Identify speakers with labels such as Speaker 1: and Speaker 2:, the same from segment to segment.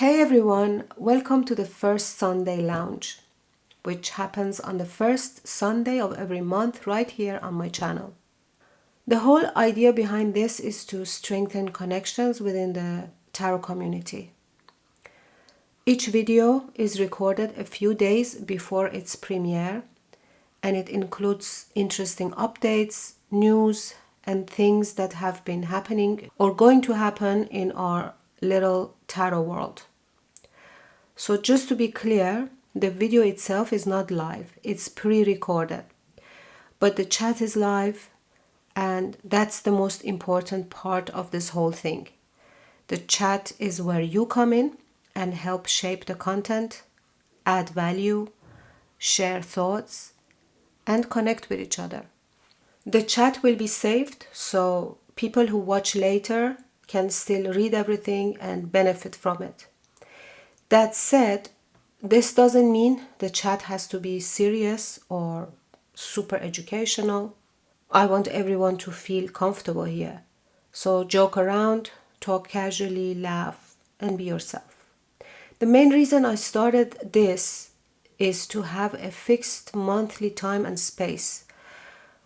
Speaker 1: Hey everyone, welcome to the First Sunday Lounge, which happens on the first Sunday of every month right here on my channel. The whole idea behind this is to strengthen connections within the tarot community. Each video is recorded a few days before its premiere, and it includes interesting updates, news, and things that have been happening or going to happen in our little tarot world. So just to be clear, the video itself is not live, it's pre-recorded. But the chat is live, and that's the most important part of this whole thing. The chat is where you come in and help shape the content, add value, share thoughts, and connect with each other. The chat will be saved so people who watch later can still read everything and benefit from it. That said, this doesn't mean the chat has to be serious or super educational. I want everyone to feel comfortable here. So joke around, talk casually, laugh, and be yourself. The main reason I started this is to have a fixed monthly time and space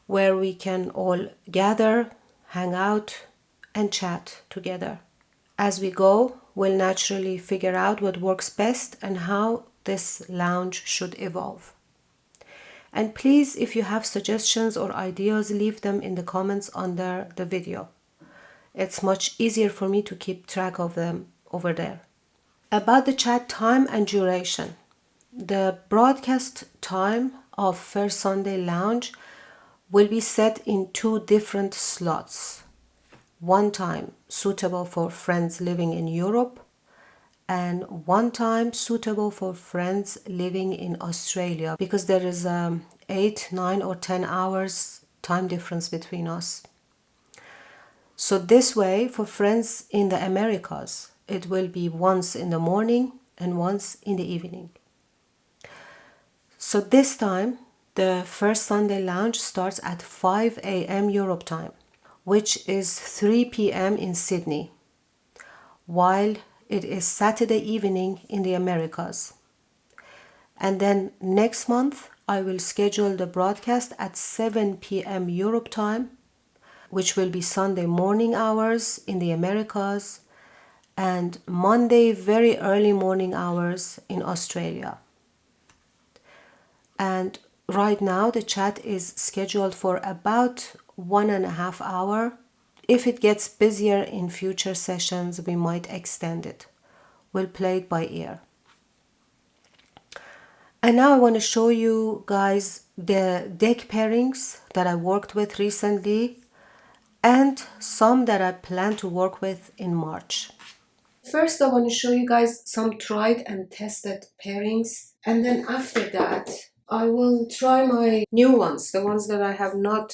Speaker 1: where we can all gather, hang out, and chat together. As we go, we'll naturally figure out what works best and how this lounge should evolve. And please, if you have suggestions or ideas, leave them in the comments under the video. It's much easier for me to keep track of them over there. About the chat time and duration. The broadcast time of First Sunday Lounge will be set in 2 different slots. One time suitable for friends living in Europe and one time suitable for friends living in Australia because there is 8, 9 or 10 hours time difference between us. So this way, for friends in the Americas, it will be once in the morning and once in the evening. So this time, the First Sunday Lounge starts at 5 a.m. Europe time, which is 3 p.m. in Sydney, while it is Saturday evening in the Americas. And then next month, I will schedule the broadcast at 7 p.m. Europe time, which will be Sunday morning hours in the Americas and Monday very early morning hours in Australia. And right now the chat is scheduled for about 1.5 hours. If it gets busier in future sessions, we might extend it. We'll play it by ear. And now I want to show you guys the deck pairings that I worked with recently and some that I plan to work with in March. First, I want to show you guys some tried and tested pairings, and then after that, I will try my new ones, the ones that I have not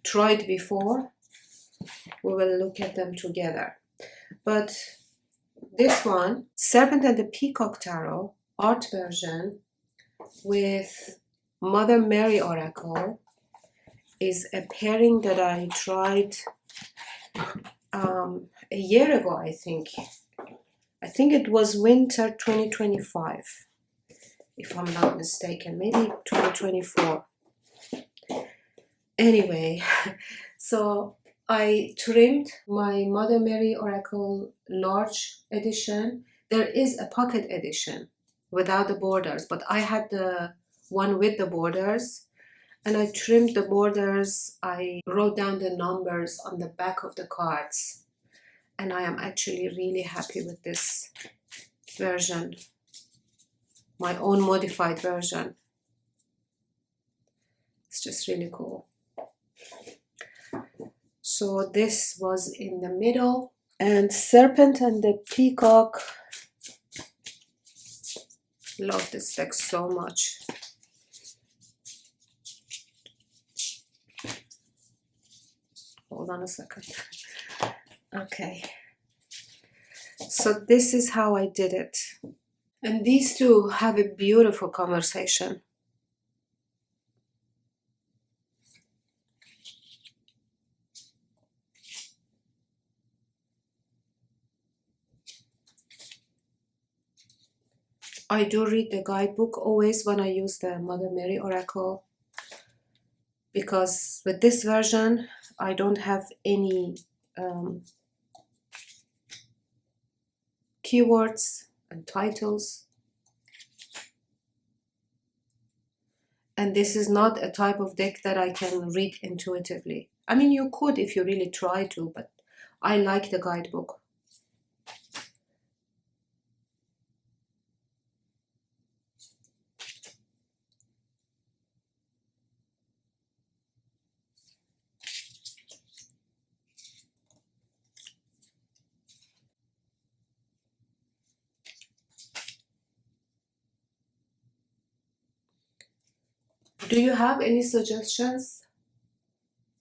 Speaker 1: tried before. We will look at them together. But this one, Serpent and the Peacock Tarot, art version with Mother Mary Oracle, is a pairing that I tried a year ago, I think. I think it was winter 2025, if I'm not mistaken, maybe 2024. Anyway, so I trimmed my Mother Mary Oracle large edition. There is a pocket edition without the borders, but I had the one with the borders, and I trimmed the borders. I wrote down the numbers on the back of the cards, and I am actually really happy with this version, my own modified version. It's just really cool. So this was in the middle, and Serpent and the Peacock. Love this deck so much. Hold on a second. Okay. So this is how I did it. And these two have a beautiful conversation. I do read the guidebook always when I use the Mother Mary Oracle, because with this version I don't have any keywords and titles, and this is not a type of deck that I can read intuitively. I mean, you could if you really try to, but I like the guidebook. Do you have any suggestions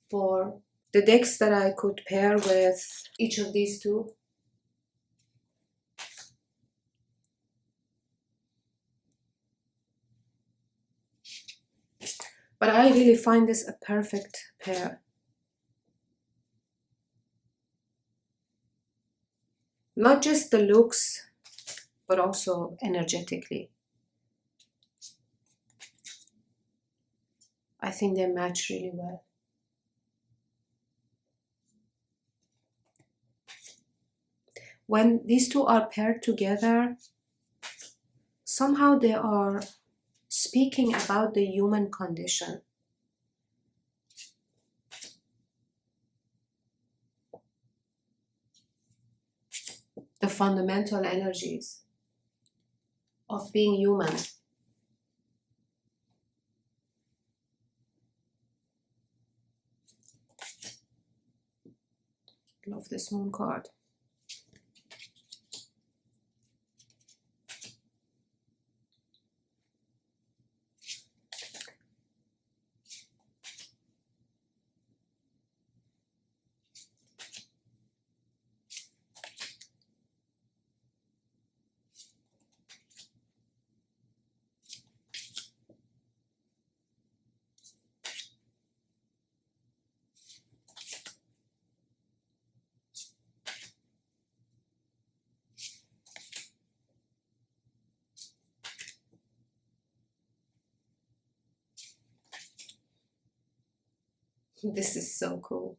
Speaker 1: for the decks that I could pair with each of these two? But I really find this a perfect pair. Not just the looks, but also energetically. I think they match really well. When these two are paired together, somehow they are speaking about the human condition. The fundamental energies of being human. Love this moon card. This is so cool.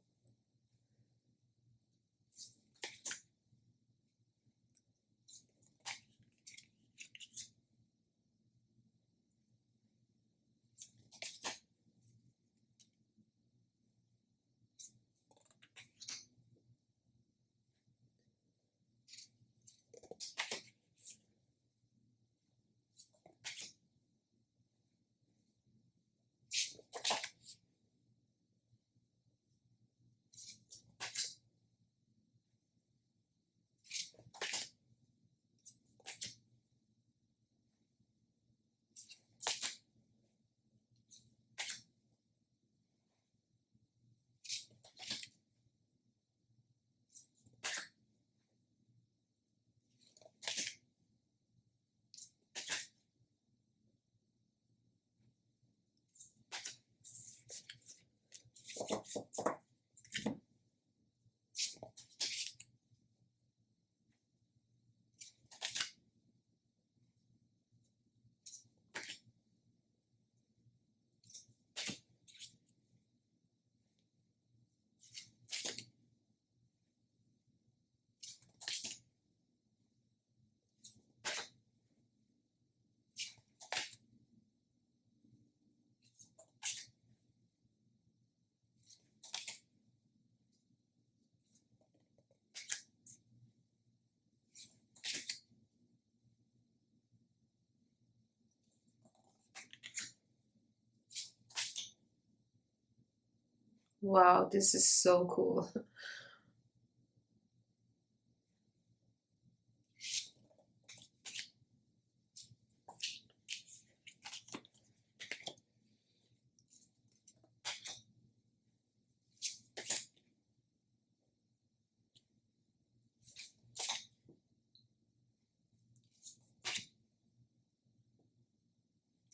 Speaker 1: Wow, this is so cool.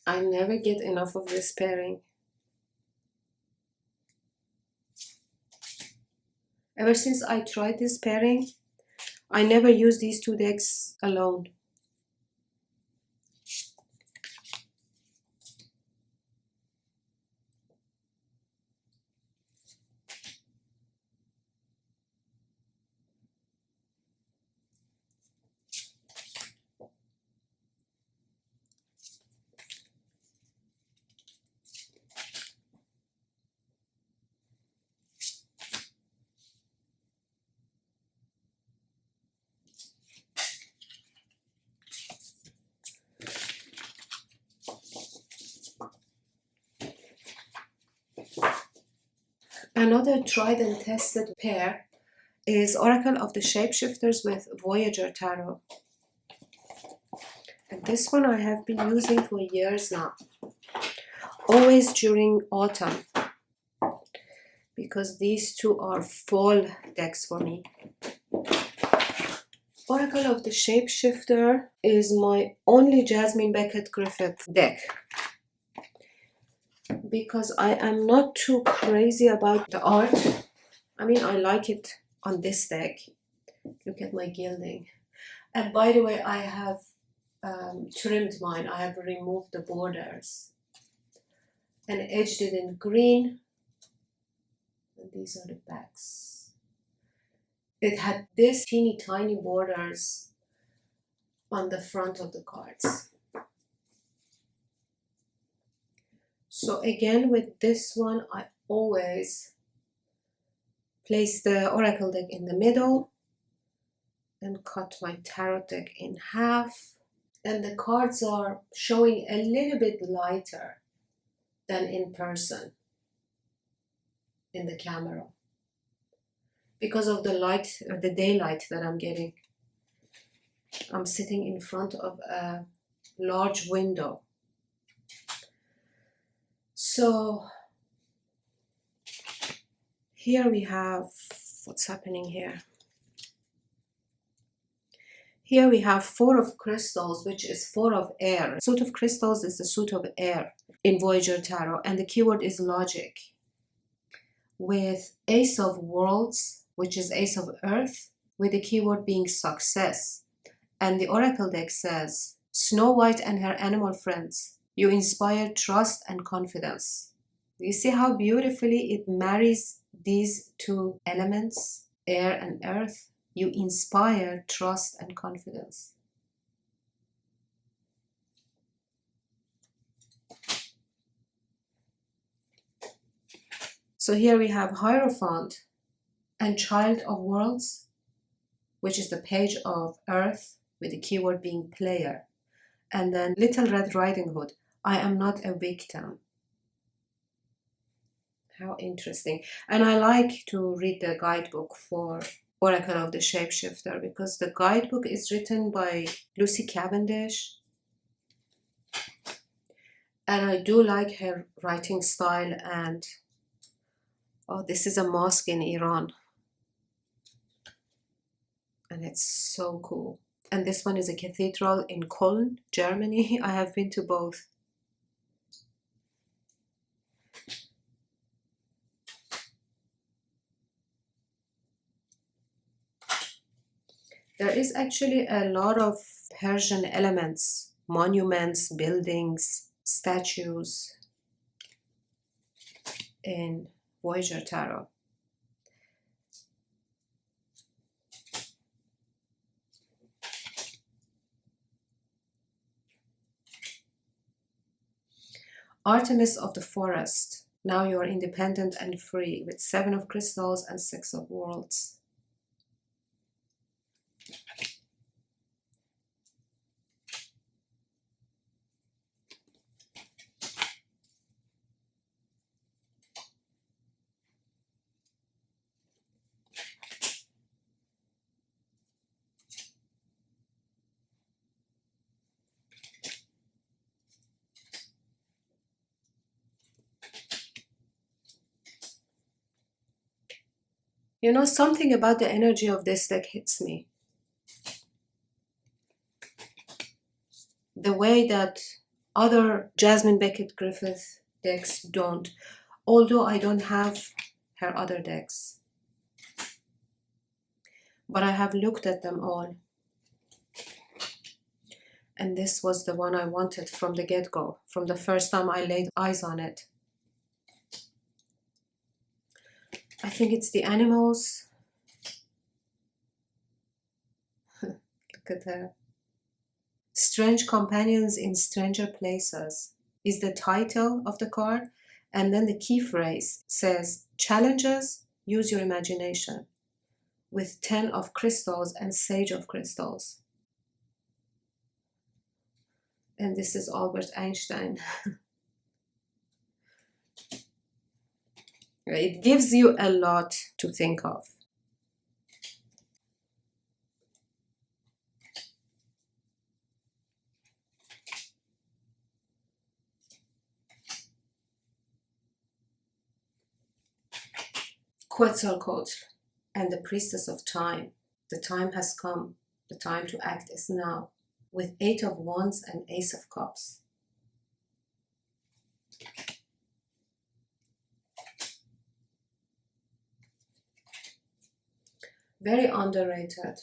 Speaker 1: I never get enough of this pairing. Ever since I tried this pairing, I never use these two decks alone. Another tried and tested pair is Oracle of the Shapeshifters with Voyager Tarot. And this one I have been using for years now, always during autumn, because these two are fall decks for me. Oracle of the Shapeshifter is my only Jasmine Beckett Griffith deck, because I am not too crazy about the art. I mean, I like it on this deck. Look at my gilding. And by the way, I have trimmed mine. I have removed the borders and edged it in green. And these are the backs. It had this teeny tiny borders on the front of the cards. So again, with this one, I always place the Oracle deck in the middle and cut my tarot deck in half. And the cards are showing a little bit lighter than in person in the camera, because of the light or the daylight that I'm getting. I'm sitting in front of a large window. So here we have what's happening here. Here we have Four of Crystals, which is Four of Air. Suit of Crystals is the suit of air in Voyager Tarot, and the keyword is logic. With Ace of Worlds, which is Ace of Earth, with the keyword being success. And the Oracle deck says, Snow White and her animal friends, you inspire trust and confidence. You see how beautifully it marries these two elements, air and earth? You inspire trust and confidence. So here we have Hierophant and Child of Worlds, which is the page of earth with the keyword being player. And then Little Red Riding Hood, I am not a victim. How interesting. And I like to read the guidebook for Oracle of the Shapeshifter, because the guidebook is written by Lucy Cavendish. And I do like her writing style. And oh, this is a mosque in Iran. And it's so cool. And this one is a cathedral in Cologne, Germany. I have been to both. There is actually a lot of Persian elements, monuments, buildings, statues in Voyager Tarot. Artemis of the Forest, now you are independent and free, with Seven of Crystals and Six of Worlds. You know, something about the energy of this deck hits me. The way that other Jasmine Beckett Griffith decks don't, although I don't have her other decks. But I have looked at them all. And this was the one I wanted from the get-go, from the first time I laid eyes on it. I think it's the animals. Look at her. Strange Companions in Stranger Places is the title of the card. And then the key phrase says, challenges, use your imagination, with 10 of Crystals and Sage of Crystals. And this is Albert Einstein. It gives you a lot to think of. Quetzalcoatl and the priestess of time. The time has come. The time to act is now. With 8 of Wands and Ace of Cups. Very underrated.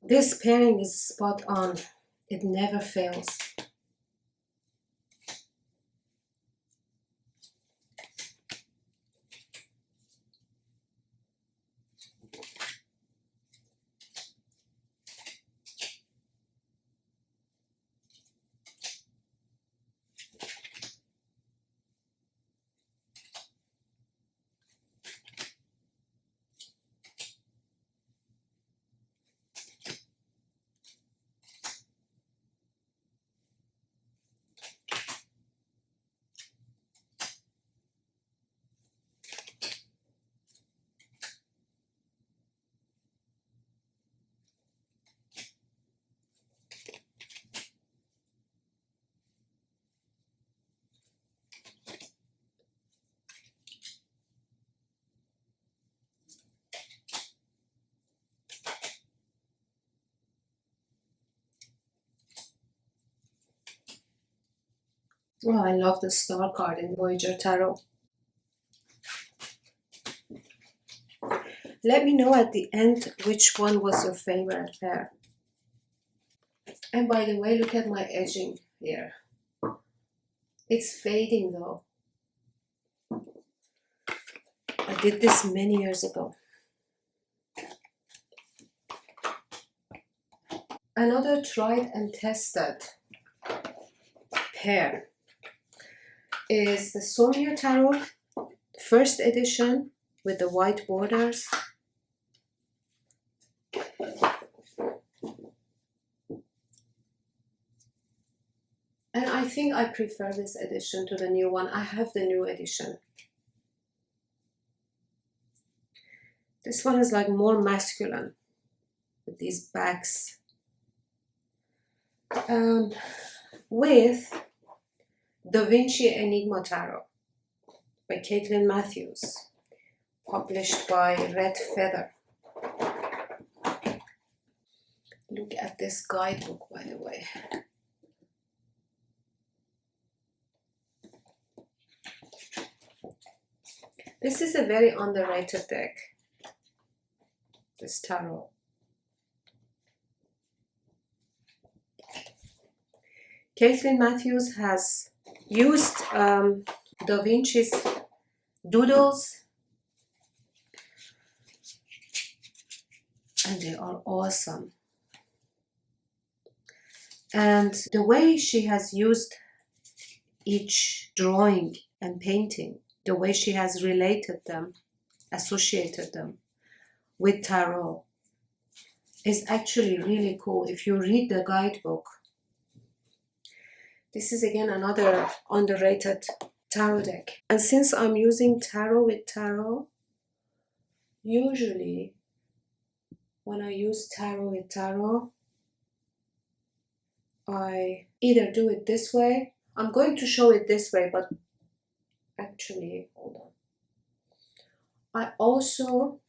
Speaker 1: This pairing is spot on. It never fails. Oh, I love the star card in Voyager Tarot. Let me know at the end which one was your favorite pair. And by the way, look at my edging here. It's fading though. I did this many years ago. Another tried and tested pair is the Somia Tarot, first edition with the white borders. And I think I prefer this edition to the new one. I have the new edition. This one is like more masculine with these backs. With Da Vinci Enigma Tarot by Caitlin Matthews, published by Red Feather. Look at this guidebook, by the way. This is a very underrated deck, this tarot. Caitlin Matthews has used Da Vinci's doodles, and they are awesome. And the way she has used each drawing and painting, the way she has related them, associated them with tarot, is actually really cool. If you read the guidebook, this is again another underrated tarot deck. And since I'm using tarot with tarot, usually when I use tarot with tarot, I either do it this way. I'm going to show it this way, but actually, hold on. I also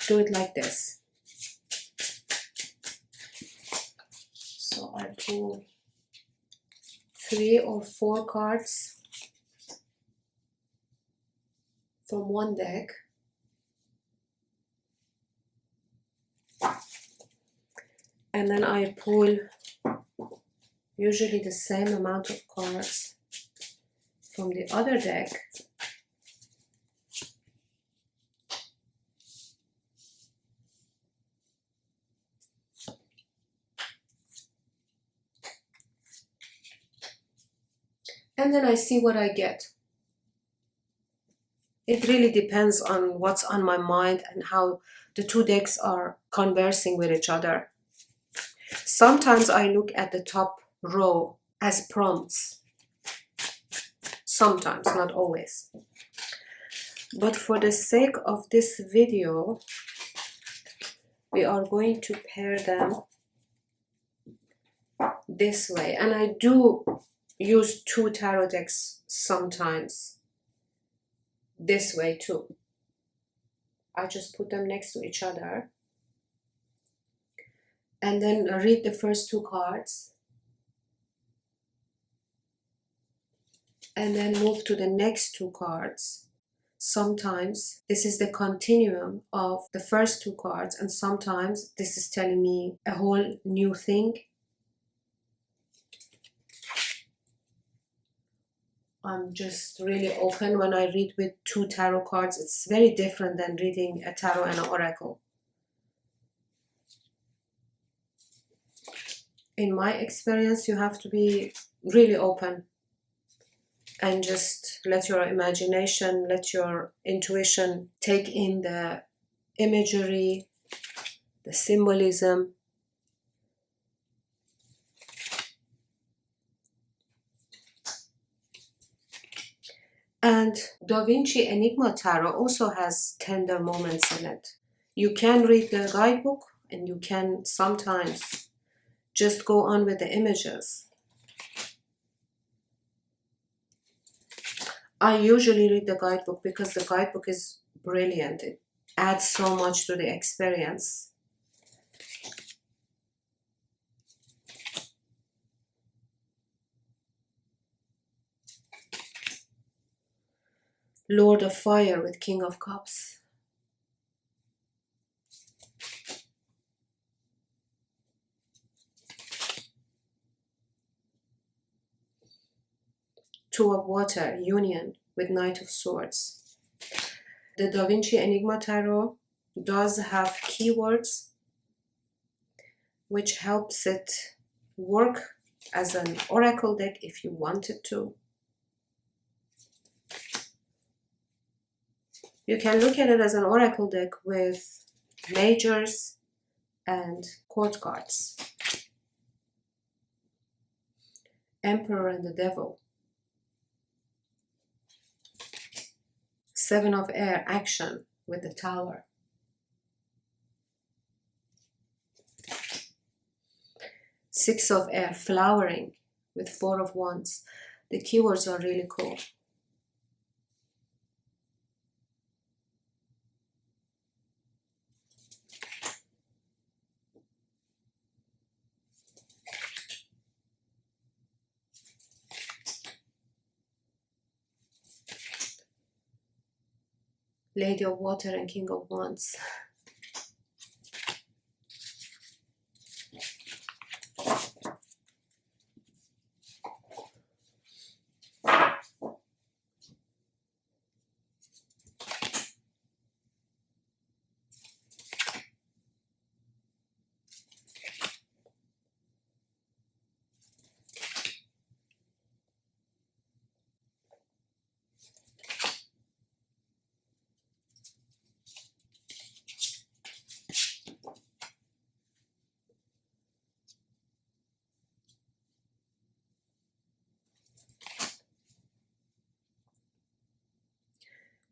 Speaker 1: do it like this. So I pull 3 or 4 cards from one deck, And then I pull usually the same amount of cards from the other deck. And then I see what I get. It really depends on what's on my mind and how the two decks are conversing with each other. Sometimes I look at the top row as prompts. Sometimes, not always. But for the sake of this video, we are going to pair them this way. And I do use two tarot decks sometimes this way too. I just put them next to each other and then read the first two cards and then move to the next two cards. Sometimes this is the continuum of the first two cards, and sometimes this is telling me a whole new thing. I'm just really open when I read with two tarot cards. It's very different than reading a tarot and an oracle. In my experience, you have to be really open and just let your imagination, let your intuition take in the imagery, the symbolism. And Da Vinci Enigma Tarot also has tender moments in it. You can read the guidebook and you can sometimes just go on with the images. I usually read the guidebook because the guidebook is brilliant. It adds so much to the experience. Lord of Fire with King of Cups. Two of Water, Union with Knight of Swords. The Da Vinci Enigma Tarot does have keywords which helps it work as an oracle deck if you wanted to. You can look at it as an oracle deck with majors and court cards. Emperor and the Devil. Seven of Air, Action with the Tower. Six of Air, Flowering with Four of Wands. The keywords are really cool. Lady of Water and King of Wands.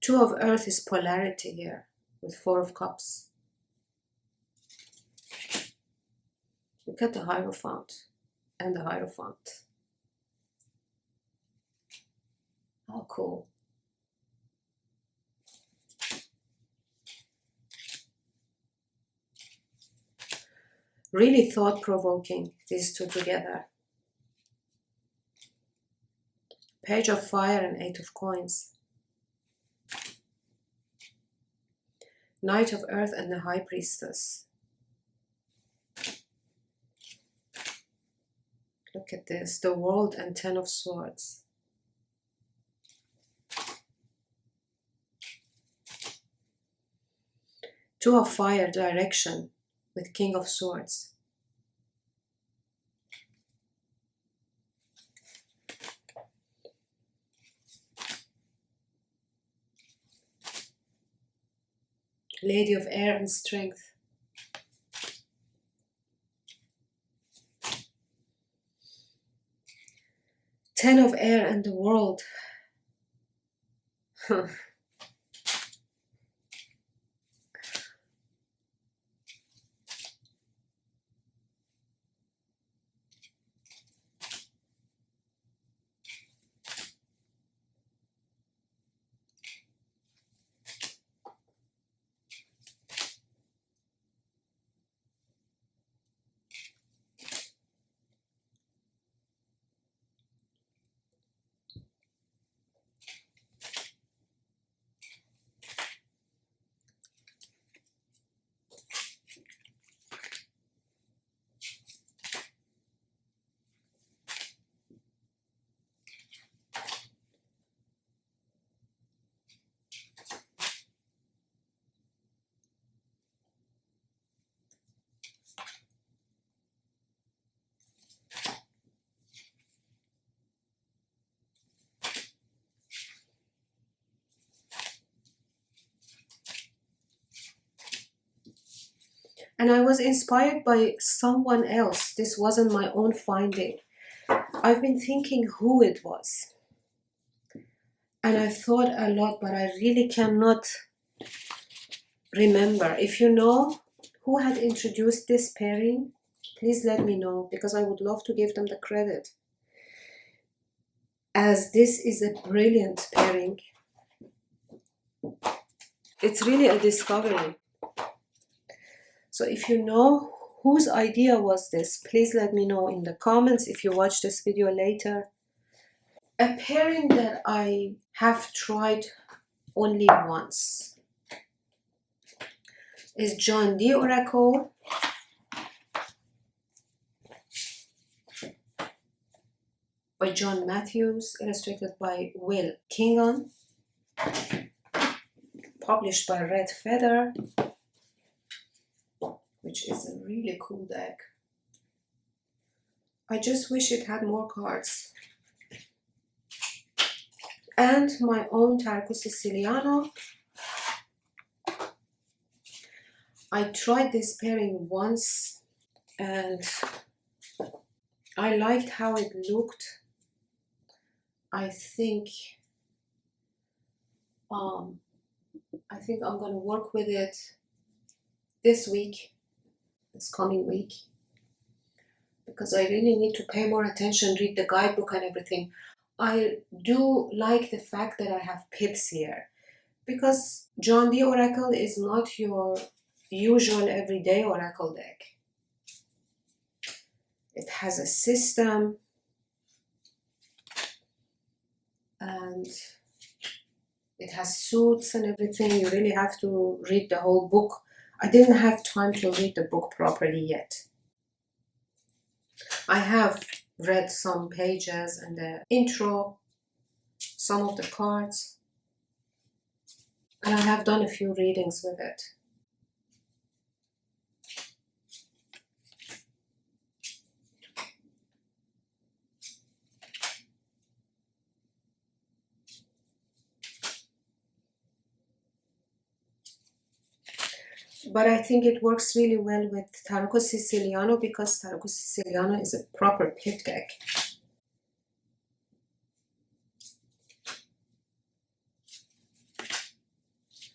Speaker 1: Two of Earth is polarity here with Four of Cups. Look at the Hierophant and the Hierophant. How cool. Really thought-provoking, these two together. Page of Fire and Eight of Coins. Knight of Earth and the High Priestess. Look at this, the World and Ten of Swords. Two of Fire, direction, with King of Swords. Lady of Air and Strength. Ten of Air and the World. And I was inspired by someone else. This wasn't my own finding. I've been thinking who it was. And I thought a lot, but I really cannot remember. If you know who had introduced this pairing, please let me know, because I would love to give them the credit, as this is a brilliant pairing. It's really a discovery. So if you know whose idea was this, please let me know in the comments if you watch this video later. A pairing that I have tried only once is John Dee Oracle by John Matthews, illustrated by Will Kingon, published by Red Feather, which is a really cool deck. I just wish it had more cards. And my own Tarocco Siciliano. I tried this pairing once and I liked how it looked. I think I'm gonna work with it this week, this coming week, because I really need to pay more attention, read the guidebook and everything. I do like the fact that I have pips here, because John Dee Oracle is not your usual everyday oracle deck. It has a system and it has suits and everything. You really have to read the whole book. I didn't have time to read the book properly yet. I have read some pages and the intro, some of the cards, and I have done a few readings with it. But I think it works really well with Tarocco Siciliano, because Tarocco Siciliano is a proper pip deck.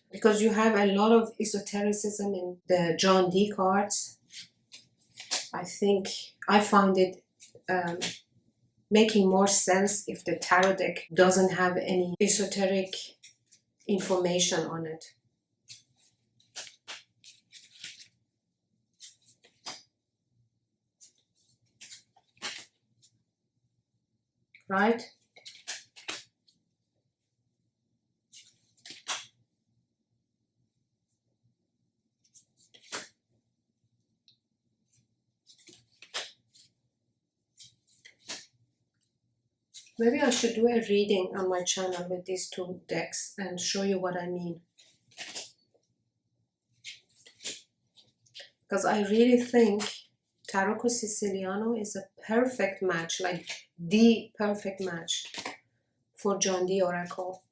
Speaker 1: Because you have a lot of esotericism in the John Dee cards. I find it making more sense if the tarot deck doesn't have any esoteric information on it. Right? Maybe I should do a reading on my channel with these two decks and show you what I mean. Because I really think Tarocco Siciliano is a perfect match, like the perfect match for John Dee Oracle.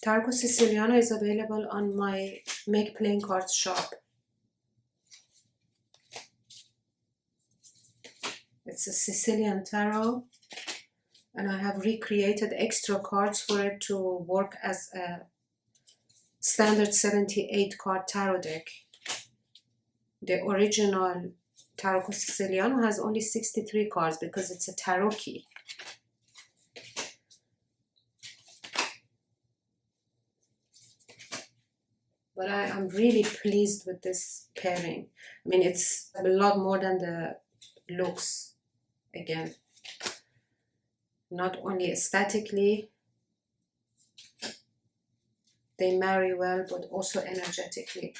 Speaker 1: Tarocco Siciliano is available on my Make Playing Cards shop. It's a Sicilian tarot, and I have recreated extra cards for it to work as a standard 78 card tarot deck. The original Tarocco Siciliano has only 63 cards because it's a tarot key. But I'm really pleased with this pairing. I mean, it's a lot more than the looks, again. Not only aesthetically, they marry well, but also energetically.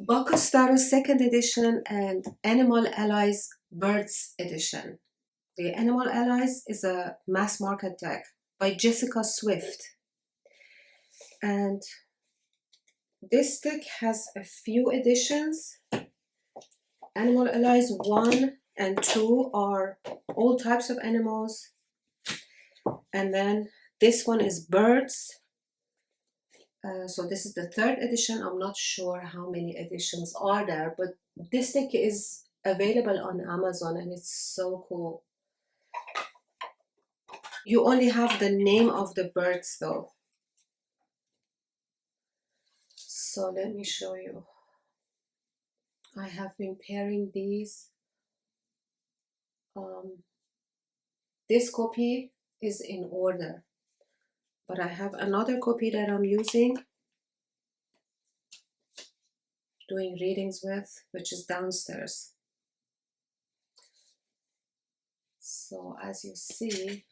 Speaker 1: Bacchus Tarot 2nd edition and Animal Allies Birds edition. The Animal Allies is a mass market deck by Jessica Swift. And this deck has a few editions. Animal Allies 1 and 2 are all types of animals. And then this one is birds. So this is the 3rd edition. I'm not sure how many editions are there, but this deck is available on Amazon and it's so cool. You only have the name of the birds though. So let me show you. I have been pairing these. This copy is in order, but I have another copy that I'm using, doing readings with, which is downstairs. So as you see,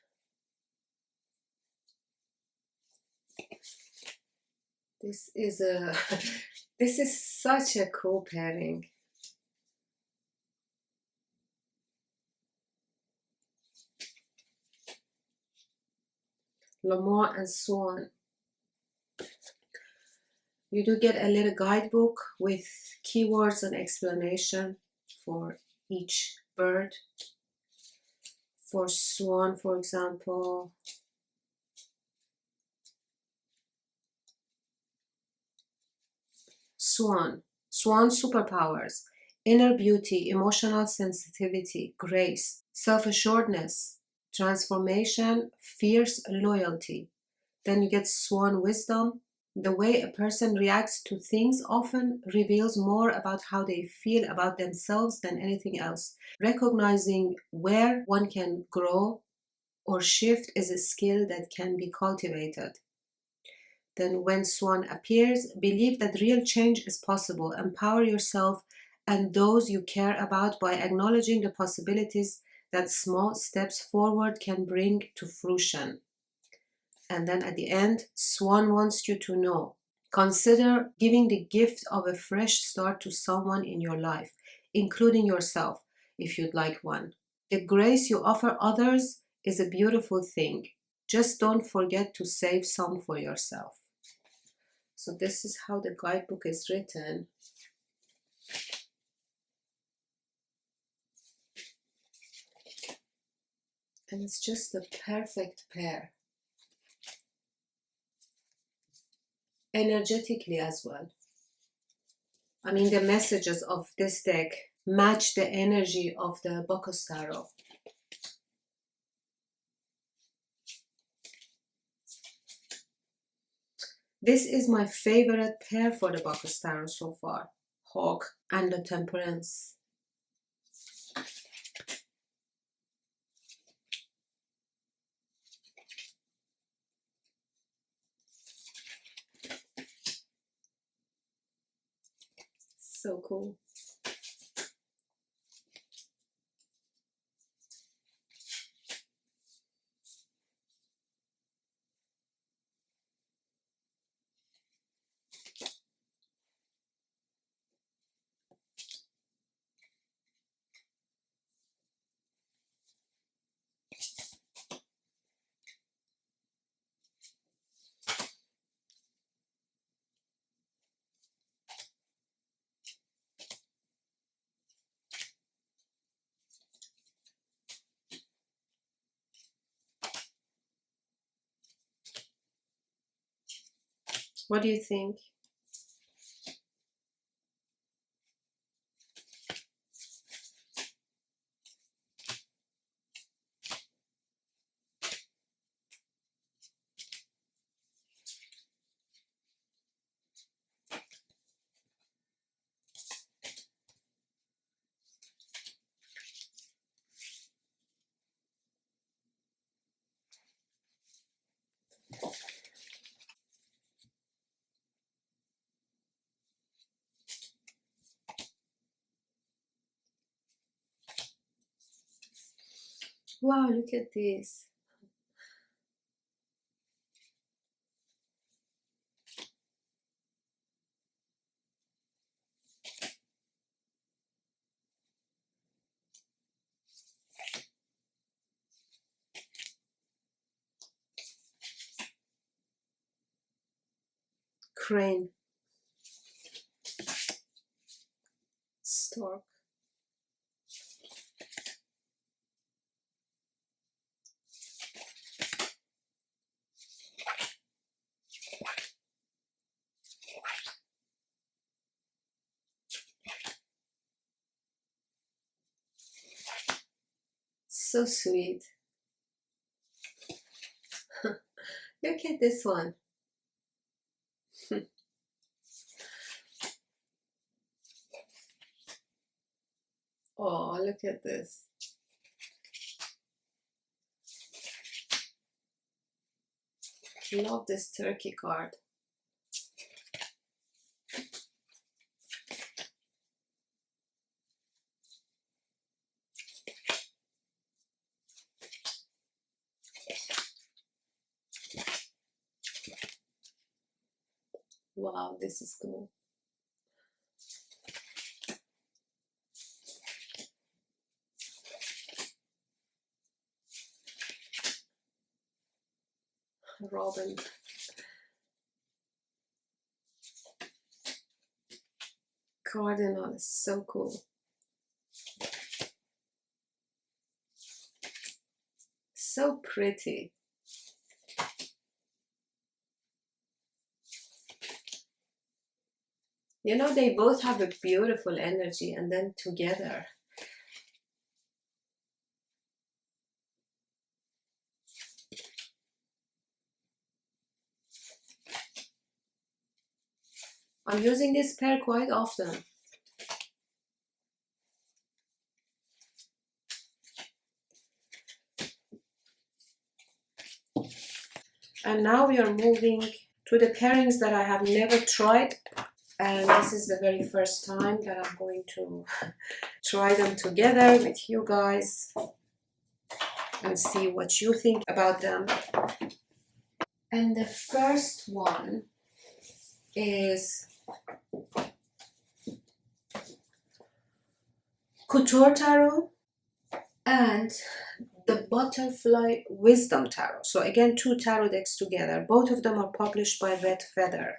Speaker 1: this is such a cool pairing. Lemur and Swan. You do get a little guidebook with keywords and explanation for each bird. For Swan, for example, Swan superpowers: inner beauty, emotional sensitivity, grace, self-assuredness, transformation, fierce loyalty. Then you get Swan wisdom. The way a person reacts to things often reveals more about how they feel about themselves than anything else. Recognizing where one can grow or shift is a skill that can be cultivated. Then when Swan appears, believe that real change is possible. Empower yourself and those you care about by acknowledging the possibilities that small steps forward can bring to fruition. And then at the end, Swan wants you to know. Consider giving the gift of a fresh start to someone in your life, including yourself, if you'd like one. The grace you offer others is a beautiful thing. Just don't forget to save some for yourself. So this is how the guidebook is written. And it's just the perfect pair. Energetically as well. I mean, the messages of this deck match the energy of the Bacchus Tarot. This is my favorite pair for the Bacchus Tarot so far. Hawk and the Temperance. So cool. What do you think? Wow, look at this. Crane. Stork. So sweet. Look at this one. Oh, look at this. Love this turkey card. Wow, this is cool. Robin. Cardinal is so cool. So pretty. You know, they both have a beautiful energy, and then together. I'm using this pair quite often. And now we are moving to the pairings that I have never tried. And this is the very first time that I'm going to try them together with you guys and see what you think about them. And the first one is Couture Tarot and the Butterfly Wisdom Tarot. So again, two tarot decks together. Both of them are published by Red Feather,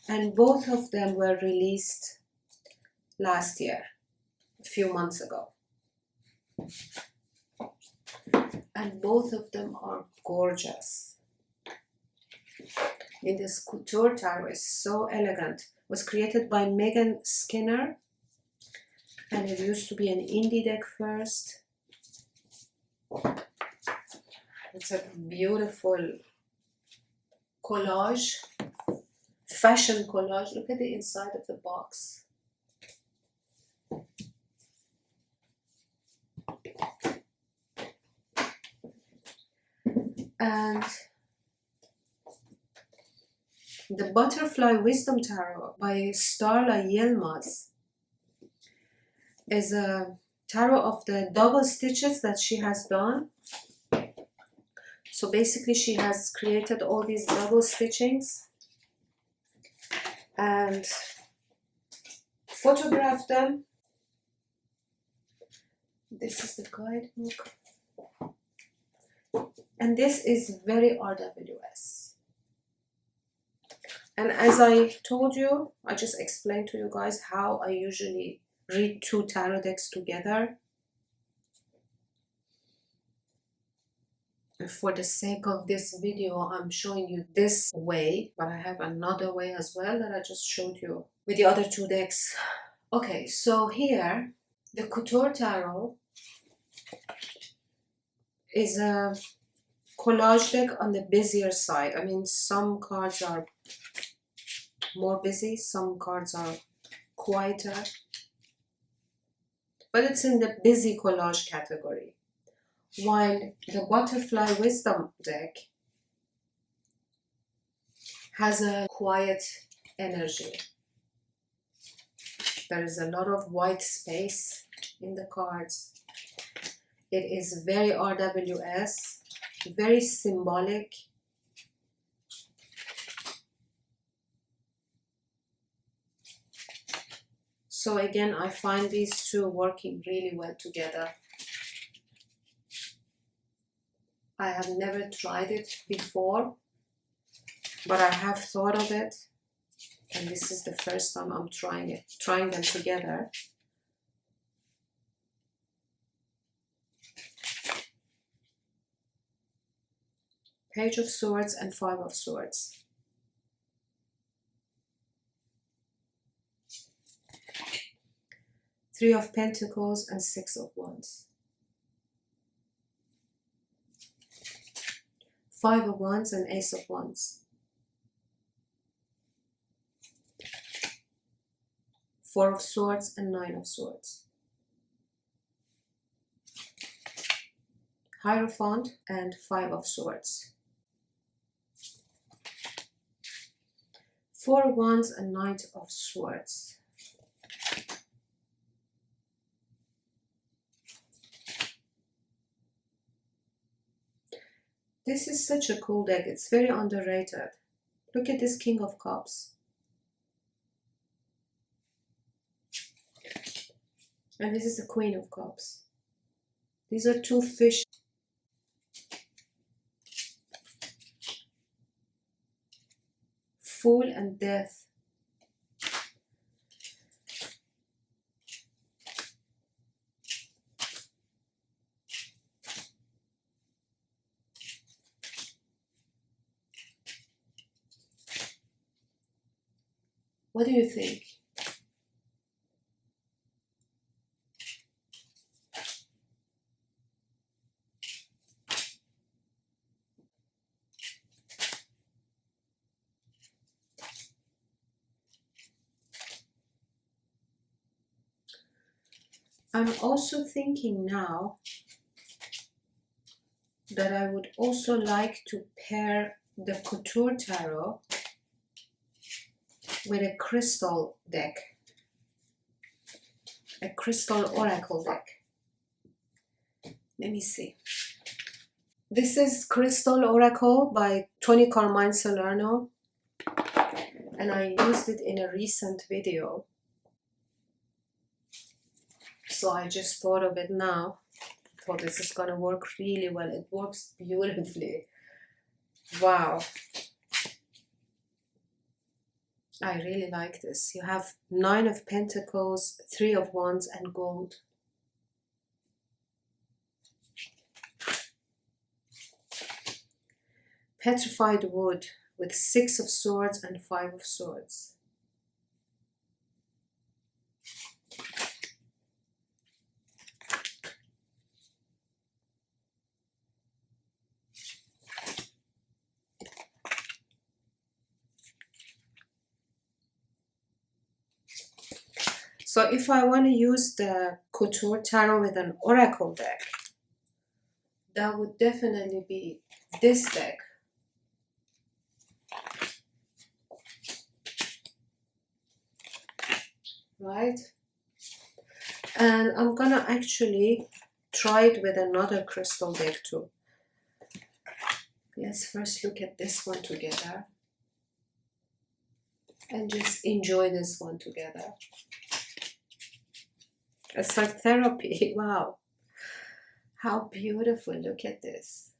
Speaker 1: and both of them were released last year, a few months ago. And both of them are gorgeous. In this Couture Tarot is so elegant. It was created by Megan Skinner, and it used to be an indie deck first. It's a beautiful collage, fashion collage. Look at the inside of the box. And the Butterfly Wisdom Tarot by Starla Yilmaz is a tarot of the double stitches that she has done. So basically she has created all these double stitchings and photographed them. This is the guidebook. And this is very RWS. And as I told you, I just explained to you guys how I usually read two tarot decks together. And for the sake of this video, I'm showing you this way, but I have another way as well that I just showed you with the other two decks. Okay, so here, the Couture Tarot is a collage deck on the busier side. I mean, some cards are more busy, some cards are quieter, but it's in the busy collage category. While the Butterfly Wisdom deck has a quiet energy. There is a lot of white space in the cards. It is very RWS, very symbolic. So again, I find these two working really well together. I have never tried it before, but I have thought of it, and this is the first time I'm trying them together. Page of Swords and Five of Swords. Three of Pentacles and Six of Wands. Five of Wands and Ace of Wands. Four of Swords and Nine of Swords. Hierophant and Five of Swords. Four of Wands and Knight of Swords. This is such a cool deck. It's very underrated. Look at this King of Cups. And this is the Queen of Cups. These are two fish. Fool and Death. What do you think? I'm also thinking now that I would also like to pair the Couture Tarot with a crystal deck, a crystal oracle deck. Let me see. This is Crystal Oracle by Tony Carmine Salerno, and I used it in a recent video. So I just thought of it now. Thought this is gonna work really well. It works beautifully. Wow. I really like this. You have Nine of Pentacles, Three of Wands, and gold. Petrified Wood with Six of Swords and Five of Swords. So if I want to use the Couture Tarot with an Oracle deck, that would definitely be this deck. Right? And I'm gonna actually try it with another crystal deck too. Let's first look at this one together and just enjoy this one together. It's like therapy. Wow. How beautiful. Look at this.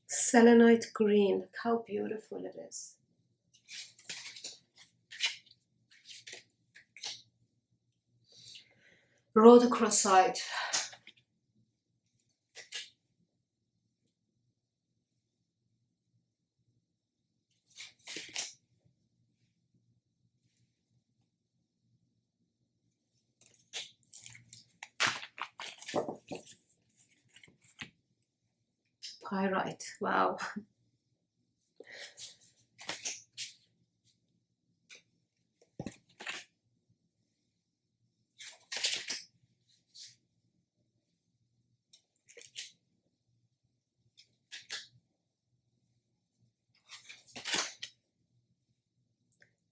Speaker 1: Selenite green. How beautiful it is. Rhodochrosite. Pyrite. Wow.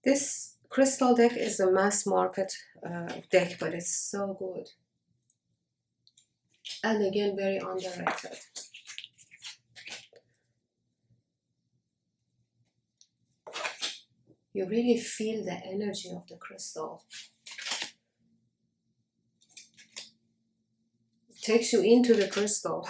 Speaker 1: This crystal deck is a mass market deck, but it's so good. And again, very underrated. You really feel the energy of the crystal. It takes you into the crystal.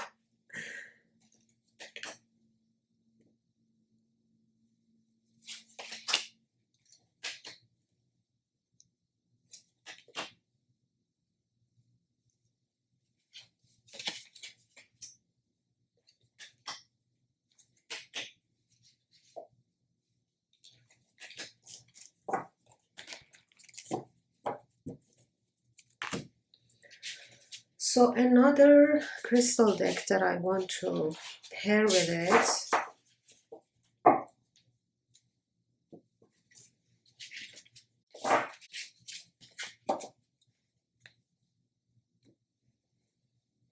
Speaker 1: So another crystal deck that I want to pair with it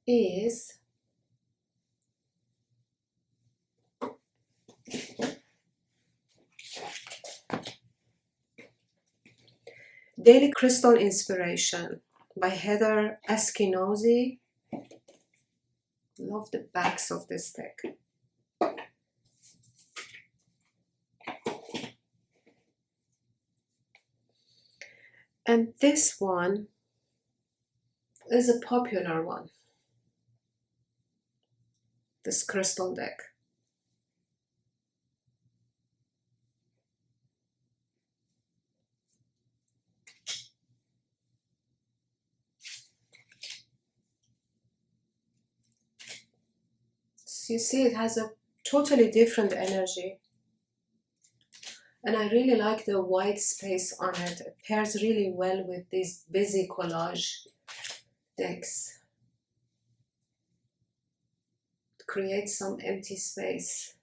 Speaker 1: is Daily Crystal Inspiration by Heather Askinosie. Love the backs of this deck. And this one is a popular one, this crystal deck. So you see, it has a totally different energy. And I really like the white space on it. It pairs really well with these busy collage decks. It creates some empty space.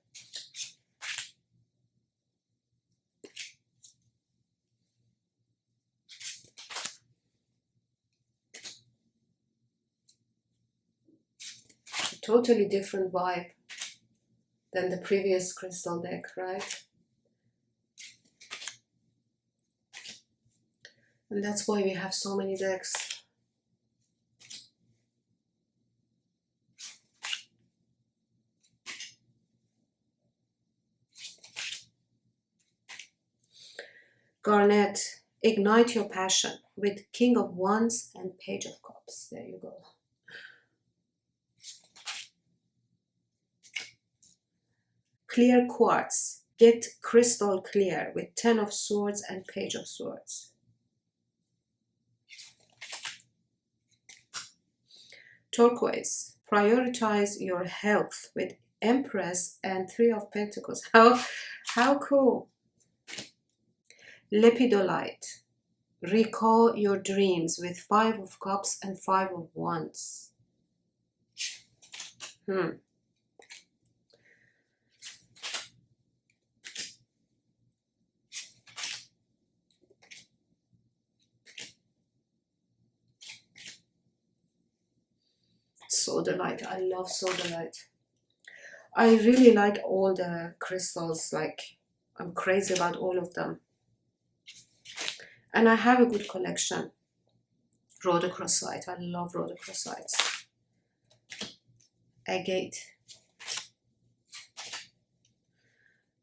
Speaker 1: A totally different vibe than the previous crystal deck, right? And that's why we have so many decks. Garnet, ignite your passion with King of Wands and Page of Cups. There you go. Clear quartz, get crystal clear with 10 of Swords and Page of Swords. Turquoise, prioritize your health with Empress and 3 of Pentacles. How cool. Lepidolite, recall your dreams with 5 of Cups and 5 of Wands. Sodalite, I love sodalite. I really like all the crystals, like I'm crazy about all of them. And I have a good collection. Rhodochrosite, I love rhodochrosites. Agate.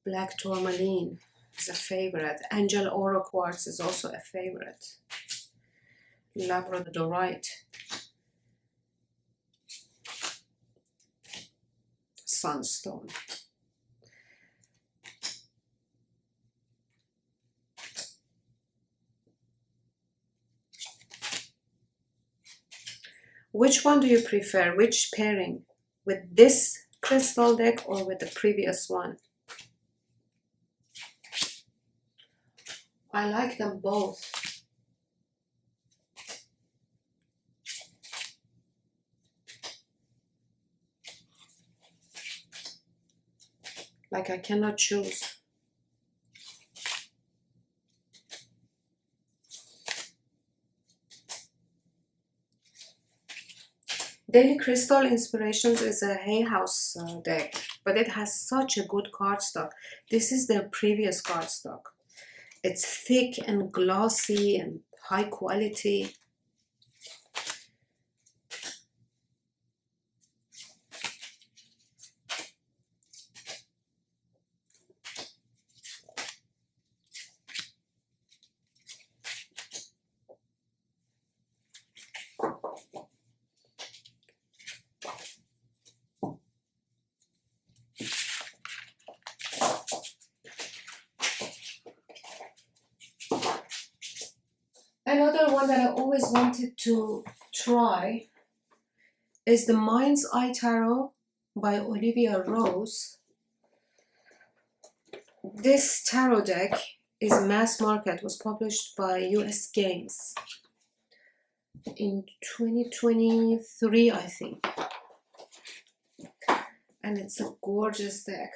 Speaker 1: Black tourmaline is a favorite. Angel oro quartz is also a favorite. Labradorite. Sunstone. Which one do you prefer? Which pairing? With this crystal deck or with the previous one? I like them both. Like I cannot choose. Daily Crystal Inspirations is a Hay House deck, but it has such a good cardstock. This is their previous cardstock. It's thick and glossy and high quality. Another one that I always wanted to try is the Mind's Eye Tarot by Olivia Rose. This tarot deck is mass market, was published by US Games in 2023, I think. And it's a gorgeous deck.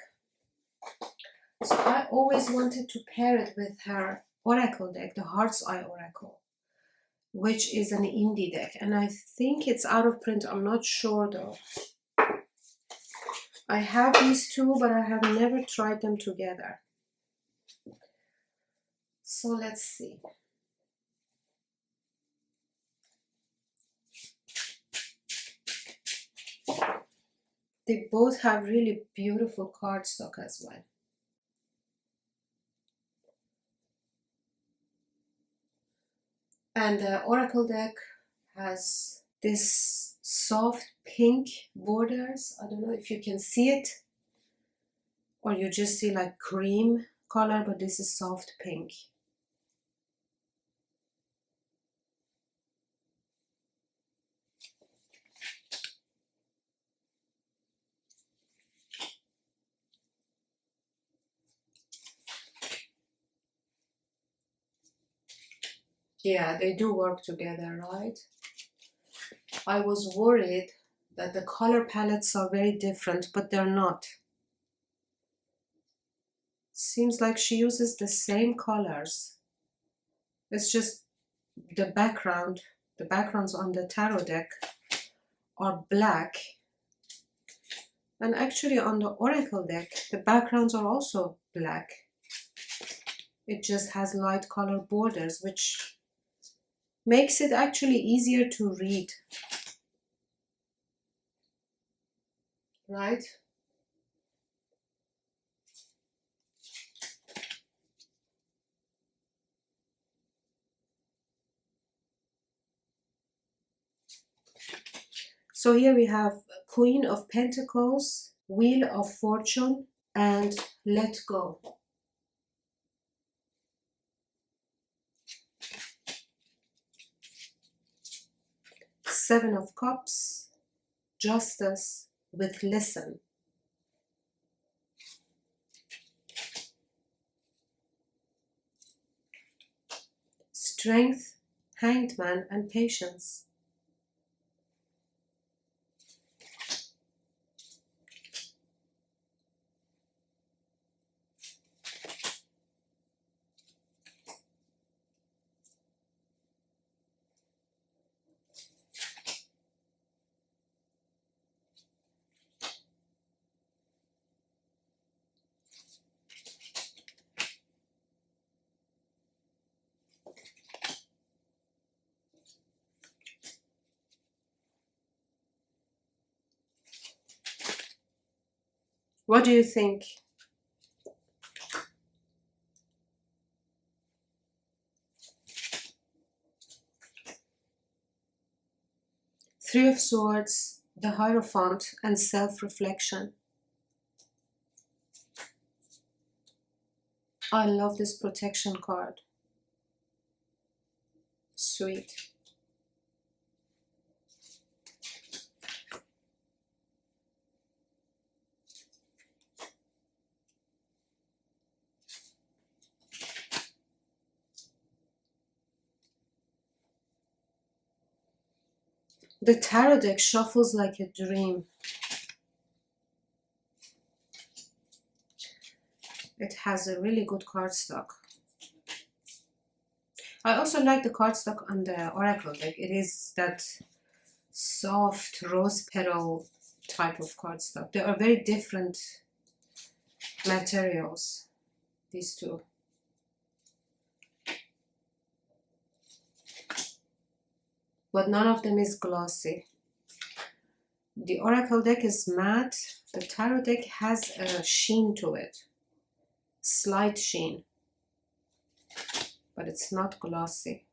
Speaker 1: So I always wanted to pair it with her Oracle deck, the Heart's Eye Oracle, which is an indie deck. And I think it's out of print. I'm not sure though. I have these two, but I have never tried them together. So let's see. They both have really beautiful cardstock as well. And the Oracle deck has this soft pink borders. I don't know if you can see it or you just see like cream color, but this is soft pink. Yeah, they do work together, right? I was worried that the color palettes are very different, but they're not. Seems like she uses the same colors. It's just the backgrounds on the tarot deck are black. And actually on the oracle deck, the backgrounds are also black. It just has light color borders, which makes it actually easier to read. Right? So here we have Queen of Pentacles, Wheel of Fortune, and Let Go. Seven of Cups, Justice with Listen. Strength, Hanged Man, and Patience. What do you think? Three of Swords, the Hierophant, and Self-Reflection. I love this protection card. Sweet. The tarot deck shuffles like a dream. It has a really good cardstock. I also like the cardstock on the oracle deck. It is that soft rose petal type of cardstock. They are very different materials, these two. But none of them is glossy. The oracle deck is matte. The tarot deck has a sheen to it. Slight sheen. But it's not glossy.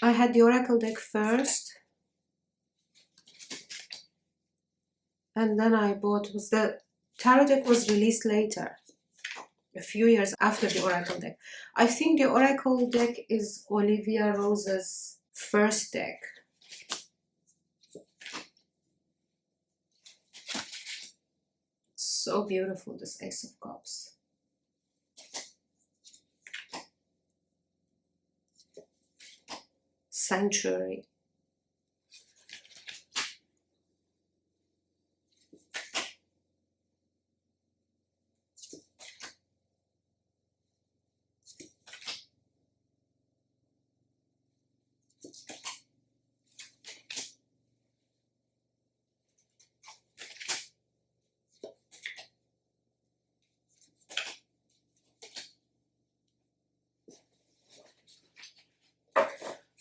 Speaker 1: I had the oracle deck first, and then I bought, the tarot deck was released later, a few years after the oracle deck. I think the oracle deck is Olivia Rose's first deck. So beautiful, this Ace of Cups. Sanctuary.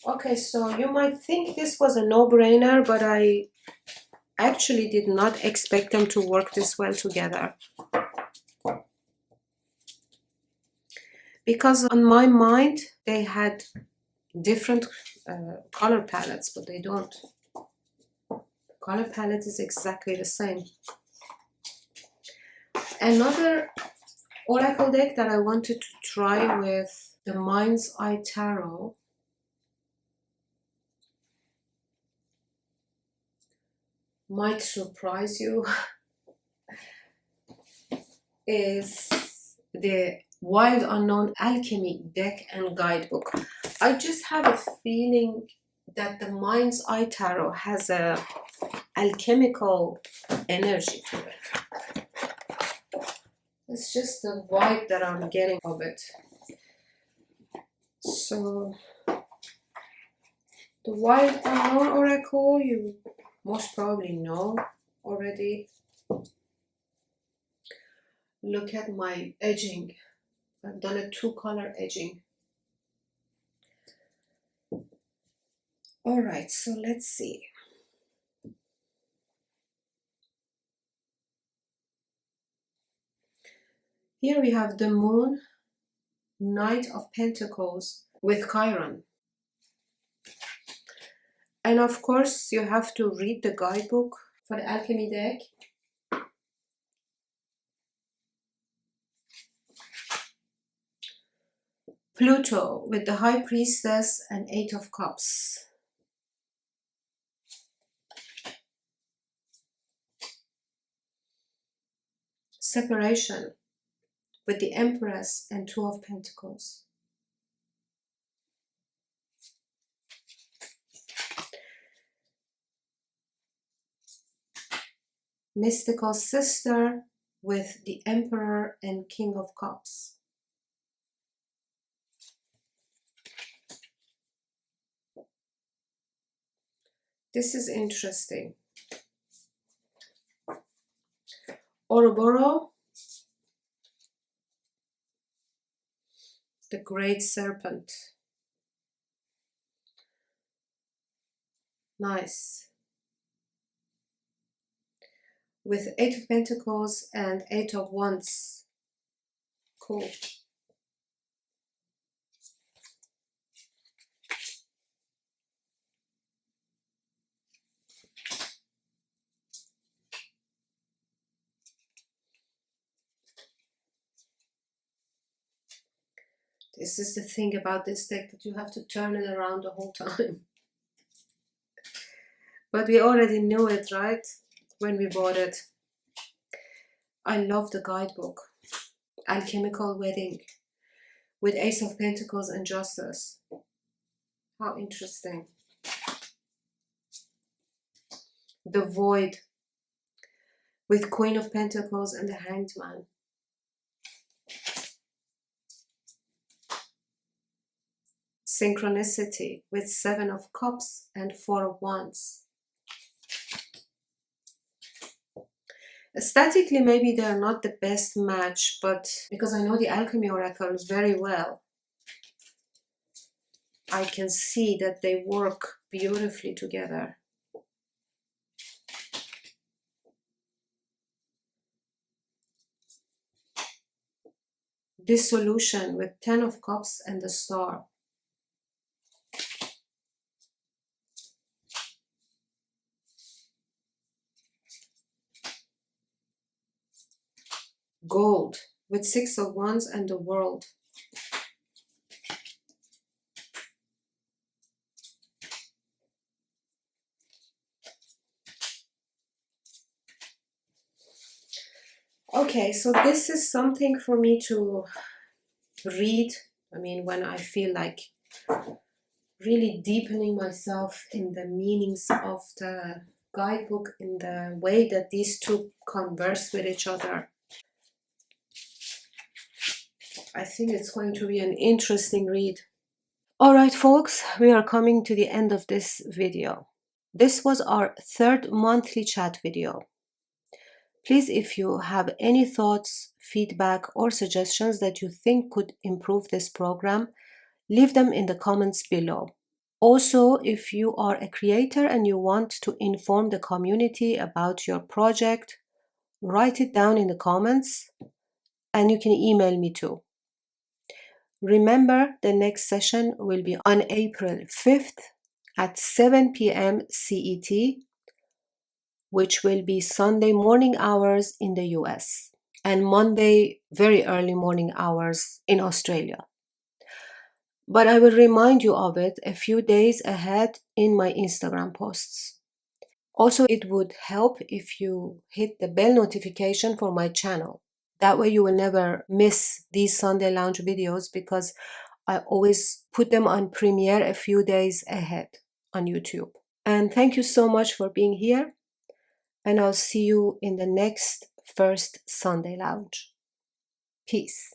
Speaker 1: Okay, so you might think this was a no-brainer, but I actually did not expect them to work this well together. Because on my mind, they had different color palettes, but they don't. The color palette is exactly the same. Another oracle deck that I wanted to try with the Mind's Eye Tarot might surprise you is the Wild Unknown Alchemy deck and guidebook. I just have a feeling that the Mind's Eye Tarot has a alchemical energy to it. It's just the vibe that I'm getting of it. So the Wild Unknown Oracle, you most probably know already. Look at my edging. I've done a 2-color edging. All right, so let's see. Here we have the Moon, Knight of Pentacles with Chiron. And of course, you have to read the guidebook for the Alchemy deck. Pluto with the High Priestess and 8 of Cups. Separation with the Empress and 2 of Pentacles. Mystical Sister with the Emperor and King of Cups. This is interesting. Ouroboros, the Great Serpent. Nice. With 8 of Pentacles and 8 of Wands. Cool. This is the thing about this deck, that you have to turn it around the whole time. But we already knew it, right? When we bought it. I love the guidebook. Alchemical Wedding with Ace of Pentacles and Justice. How interesting. The Void with Queen of Pentacles and the Hanged Man. Synchronicity with 7 of Cups and 4 of Wands. Aesthetically, maybe they're not the best match, but because I know the Alchemy Oracle very well, I can see that they work beautifully together. Dissolution with 10 of Cups and the Star. Gold with 6 of Wands and the World. Okay, so this is something for me to read. I mean, when I feel like really deepening myself in the meanings of the guidebook, in the way that these two converse with each other. I think it's going to be an interesting read. Alright folks, we are coming to the end of this video. This was our 3rd monthly chat video. Please, if you have any thoughts, feedback or suggestions that you think could improve this program, leave them in the comments below. Also, if you are a creator and you want to inform the community about your project, write it down in the comments and you can email me too. Remember, the next session will be on April 5th at 7 p.m. CET, which will be Sunday morning hours in the US. and Monday very early morning hours in Australia. But I will remind you of it a few days ahead in my Instagram posts. Also, it would help if you hit the bell notification for my channel. That way you will never miss these Sunday Lounge videos because I always put them on premiere a few days ahead on YouTube. And thank you so much for being here. And I'll see you in the next First Sunday Lounge. Peace.